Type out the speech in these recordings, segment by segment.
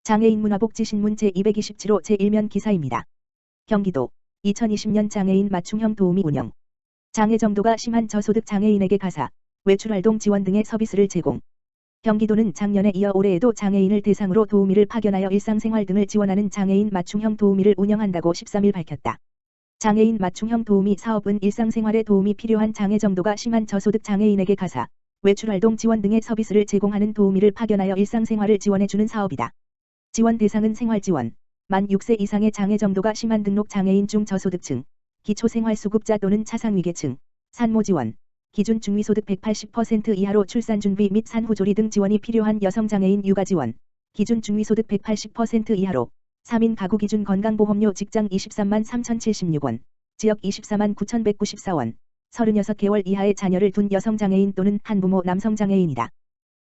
장애인 문화복지신문 제227호 제1면 기사입니다. 경기도 2020년 장애인 맞춤형 도우미 운영. 장애 정도가 심한 저소득 장애인에게 가사, 외출활동 지원 등의 서비스를 제공. 경기도는 작년에 이어 올해에도 장애인을 대상으로 도우미를 파견하여 일상생활 등을 지원하는 장애인 맞춤형 도우미를 운영한다고 13일 밝혔다. 장애인 맞춤형 도우미 사업은 일상생활에 도움이 필요한 장애 정도가 심한 저소득 장애인에게 가사, 외출활동 지원 등의 서비스를 제공하는 도우미를 파견하여 일상생활을 지원해주는 사업이다. 지원 대상은 생활지원, 만 6세 이상의 장애 정도가 심한 등록 장애인 중 저소득층, 기초생활수급자 또는 차상위계층, 산모지원, 기준 중위소득 180% 이하로 출산준비 및 산후조리 등 지원이 필요한 여성장애인 육아지원, 기준 중위소득 180% 이하로 3인 가구 기준 건강보험료 직장 23만 3,076원, 지역 24만 9,194원, 36개월 이하의 자녀를 둔 여성장애인 또는 한부모 남성장애인이다.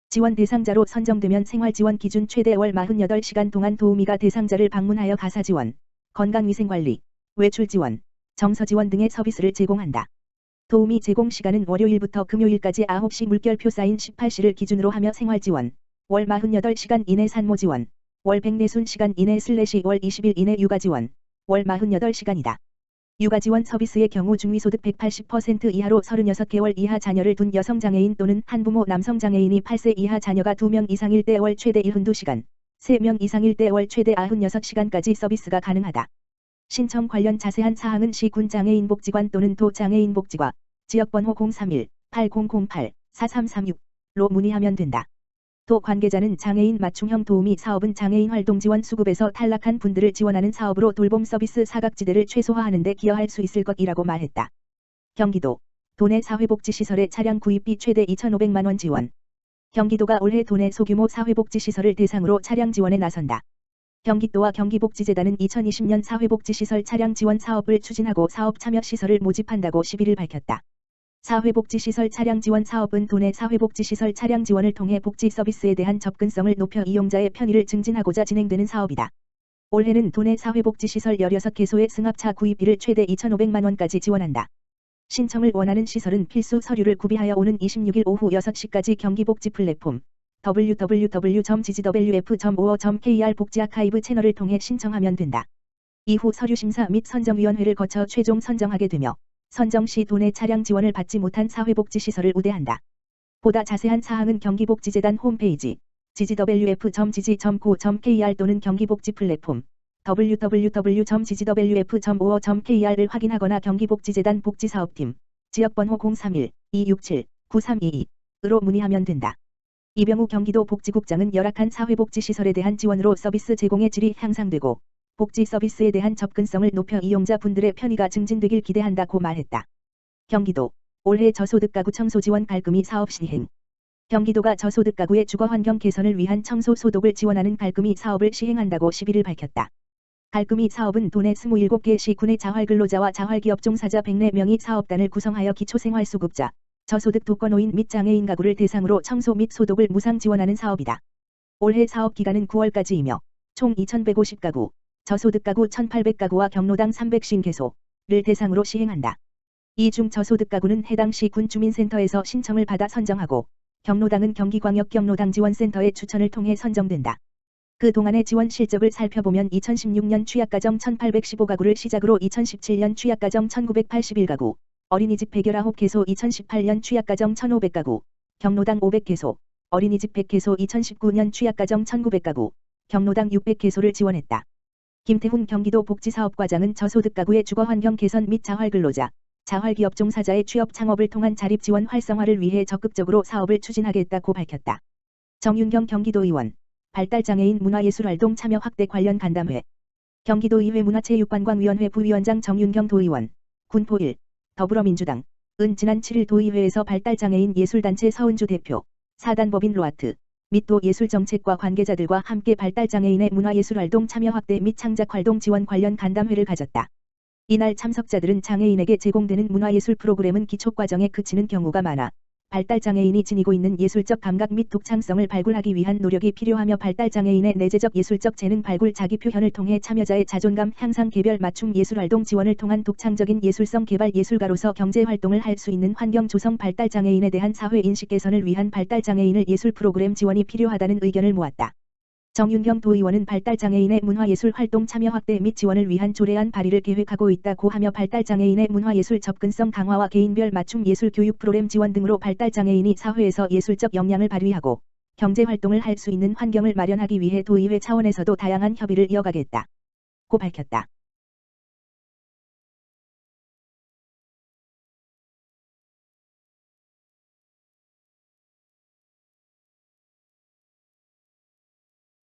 지원 대상자로 선정되면 생활지원 기준 최대 월 48시간 동안 도우미가 대상자를 방문하여 가사지원, 건강위생관리, 외출지원, 정서지원 등의 서비스를 제공한다. 도우미 제공 시간은 월요일부터 금요일까지 9시 물결표 사인 18시를 기준으로 하며 생활지원, 월 48시간 이내 산모지원, 월 140시간 이내 /월 20일 이내 육아지원, 월 48시간이다. 육아지원 서비스의 경우 중위소득 180% 이하로 36개월 이하 자녀를 둔 여성장애인 또는 한부모 남성장애인이 8세 이하 자녀가 2명 이상일 때 월 최대 72시간, 3명 이상일 때 월 최대 96시간까지 서비스가 가능하다. 신청 관련 자세한 사항은 시군 장애인복지관 또는 도 장애인복지과 지역번호 031-8008-4336로 문의하면 된다. 도 관계자는 장애인 맞춤형 도우미 사업은 장애인 활동지원 수급에서 탈락한 분들을 지원하는 사업으로 돌봄 서비스 사각지대를 최소화하는 데 기여할 수 있을 것이라고 말했다. 경기도 도내 사회복지시설의 차량 구입비 최대 2,500만 원 지원. 경기도가 올해 도내 소규모 사회복지시설을 대상으로 차량 지원에 나선다. 경기도와 경기복지재단은 2020년 사회복지시설 차량 지원 사업을 추진하고 사업 참여 시설을 모집한다고 11일 밝혔다. 사회복지시설 차량 지원 사업은 도내 사회복지시설 차량 지원을 통해 복지 서비스에 대한 접근성을 높여 이용자의 편의를 증진하고자 진행되는 사업이다. 올해는 도내 사회복지시설 16개소의 승합차 구입비를 최대 2,500만 원까지 지원한다. 신청을 원하는 시설은 필수 서류를 구비하여 오는 26일 오후 6시까지 경기복지 플랫폼 www.ggwf.or.kr 복지아카이브 채널을 통해 신청하면 된다. 이후 서류심사 및 선정위원회를 거쳐 최종 선정하게 되며 선정 시 도내 차량 지원을 받지 못한 사회복지시설을 우대한다. 보다 자세한 사항은 경기복지재단 홈페이지 ggwf.gg.co.kr 또는 경기복지 플랫폼 www.ggwf.or.kr을 확인하거나 경기복지재단 복지사업팀 지역번호 031-267-9322으로 문의하면 된다. 이병우 경기도 복지국장은 열악한 사회복지시설에 대한 지원으로 서비스 제공의 질이 향상되고 복지 서비스에 대한 접근성을 높여 이용자 분들의 편의가 증진되길 기대한다고 말했다. 경기도 올해 저소득 가구 청소 지원 갈금이 사업 시행. 경기도가 저소득 가구의 주거 환경 개선을 위한 청소 소독을 지원하는 갈금이 사업을 시행한다고 11일 밝혔다. 갈금이 사업은 도내 27개 시군의 자활근로자와 자활기업 종사자 104명이 사업단을 구성하여 기초생활수급자, 저소득 독거노인 및 장애인 가구를 대상으로 청소 및 소독을 무상 지원하는 사업이다. 올해 사업 기간은 9월까지이며 총 2,150가구, 저소득 가구 1,800가구와 경로당 350개소를 대상으로 시행한다. 이 중 저소득 가구는 해당 시군 주민센터에서 신청을 받아 선정하고 경로당은 경기광역 경로당 지원센터의 추천을 통해 선정된다. 그동안의 지원 실적을 살펴보면 2016년 취약가정 1,815가구를 시작으로 2017년 취약가정 1,981가구, 어린이집 119개소 2018년 취약가정 1,500가구, 경로당 500개소, 어린이집 100개소 2019년 취약가정 1,900가구, 경로당 600개소를 지원했다. 김태훈 경기도 복지사업과장은 저소득 가구의 주거환경 개선 및 자활근로자, 자활기업 종사자의 취업 창업을 통한 자립지원 활성화를 위해 적극적으로 사업을 추진하겠다고 밝혔다. 정윤경 경기도의원, 발달장애인 문화예술활동 참여 확대 관련 간담회. 경기도의회 문화체육관광위원회 부위원장 정윤경 도의원, 군포 1, 더불어민주당, 은 지난 7일 도의회에서 발달장애인 예술단체 서은주 대표, 사단법인 로아트, 및 도 예술정책과 관계자들과 함께 발달장애인의 문화예술활동 참여 확대 및 창작활동 지원 관련 간담회를 가졌다. 이날 참석자들은 장애인에게 제공되는 문화예술 프로그램은 기초과정에 그치는 경우가 많아 발달장애인이 지니고 있는 예술적 감각 및 독창성을 발굴하기 위한 노력이 필요하며 발달장애인의 내재적 예술적 재능 발굴 자기 표현을 통해 참여자의 자존감 향상 개별 맞춤 예술활동 지원을 통한 독창적인 예술성 개발 예술가로서 경제활동을 할 수 있는 환경 조성 발달장애인에 대한 사회인식 개선을 위한 발달장애인을 예술 프로그램 지원이 필요하다는 의견을 모았다. 정윤경 도의원은 발달장애인의 문화예술 활동 참여 확대 및 지원을 위한 조례안 발의를 계획하고 있다고 하며 발달장애인의 문화예술 접근성 강화와 개인별 맞춤 예술 교육 프로그램 지원 등으로 발달장애인이 사회에서 예술적 역량을 발휘하고 경제활동을 할 수 있는 환경을 마련하기 위해 도의회 차원에서도 다양한 협의를 이어가겠다고 밝혔다.